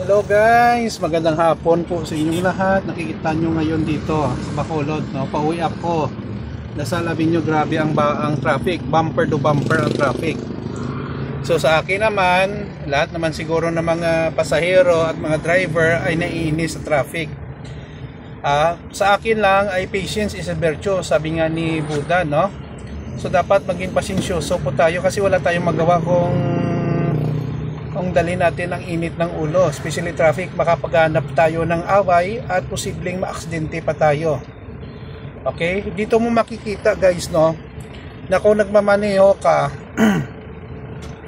Hello guys, magandang hapon po sa inyong lahat. Nakikita nyo ngayon dito sa Bacolod, no? Pauwi ako. Nasa Lavinyo, grabe ang traffic, bumper to bumper ang traffic. So sa akin naman, lahat naman siguro ng mga pasahero at mga driver ay naiinis sa traffic. Sa akin lang ay patience is a virtue, sabi nga ni Buddha, no? So dapat maging pasensyoso po tayo kasi wala tayong magawa kung dali natin ang init ng ulo, especially traffic. Makapaghanap tayo ng away at posibleng maaksidente pa tayo. Okay, dito mo makikita guys, no, na kung nagmamaneho ka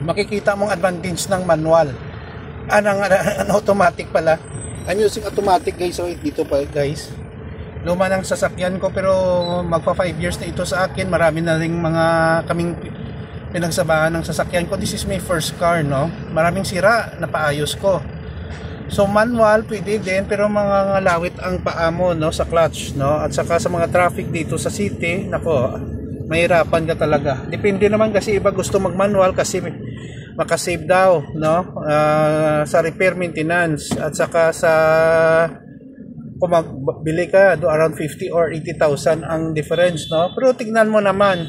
makikita mong advantage ng manual, ng automatic pala. I'm using automatic guys. So dito pa guys, luma ng sasakyan ko pero magpa 5 years na ito sa akin. Marami na ring mga kaming pinagsabahan ng sasakyan ko. This is my first car, no? Maraming sira na paayos ko. So manual pwede din, pero mga ngalawit ang paa mo, no, sa clutch, no? At saka sa mga traffic dito sa city, nako, mahirapan ka talaga. Depende naman kasi iba gusto mag-manual kasi makasave daw, no? Sa repair maintenance at saka sa kung magbili ka do around 50 or 80,000 ang difference, no? Pero tignan mo naman,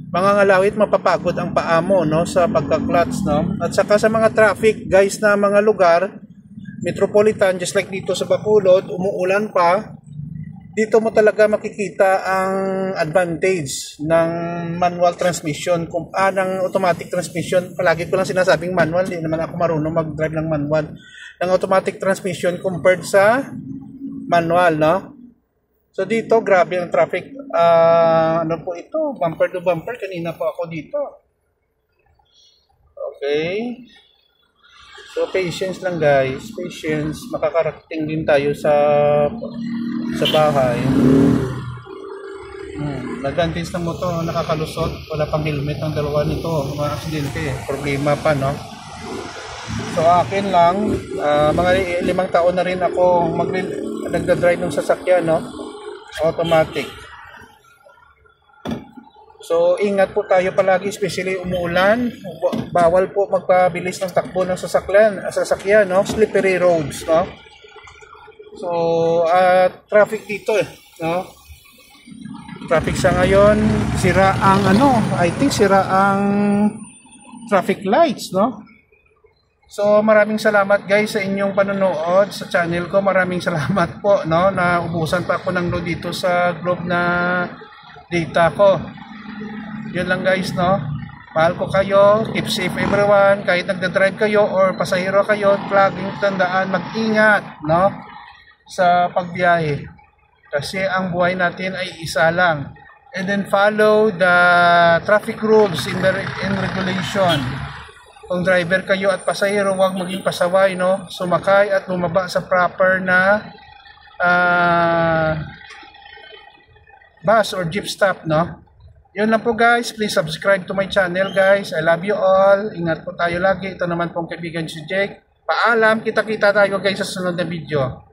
mga ngalawit, mapapagod ang paa mo, no, sa pagka-clutch, no? At saka sa mga traffic guys na mga lugar metropolitan, just like dito sa Bacolod, umuulan pa, dito mo talaga makikita ang advantage ng manual transmission ng automatic transmission. Palagi ko lang sinasabing manual, hindi naman ako marunong mag-drive ng manual, ng automatic transmission compared sa manual, no? So dito, grabe ang traffic. Ano po ito? Bumper to bumper. Kanina po ako dito. Okay. So patience lang guys. Patience. Makakarating din tayo sa bahay. Nag-advance ng motor. Nakakalusot. Wala pang helmet ang dalawa nito. Mga aksidente. Problema pa, no? So akin lang, mga 5 taon na rin ako nagda-drive ng sasakyan, no? Automatic. So ingat po tayo palagi, especially umuulan. Bawal po magpabilis ng takbo ng sasakyan, no? Slippery roads, no? So traffic dito, no? Traffic sa ngayon, sira ang I think sira ang traffic lights, no? So maraming salamat guys sa inyong panonood sa channel ko. Maraming salamat po, no, na ubusan pa ako ng load dito sa globe na data ko. Yun lang guys, no. Mahal ko kayo. Keep safe everyone. Kahit nagda-drive kayo or pasahero kayo, laging tandaan, mag-ingat, no, sa pagbiyahe. Kasi ang buhay natin ay isa lang. And then follow the traffic rules in regulation. Kung driver kayo at pasahero, huwag maging pasaway, no? Sumakay at bumaba sa proper na bus or jeep stop, no? Yun lang po guys. Please subscribe to my channel guys. I love you all. Ingat po tayo lagi. Ito naman pong kaibigan si Jake. Paalam. Kita-kita tayo guys sa sunod na video.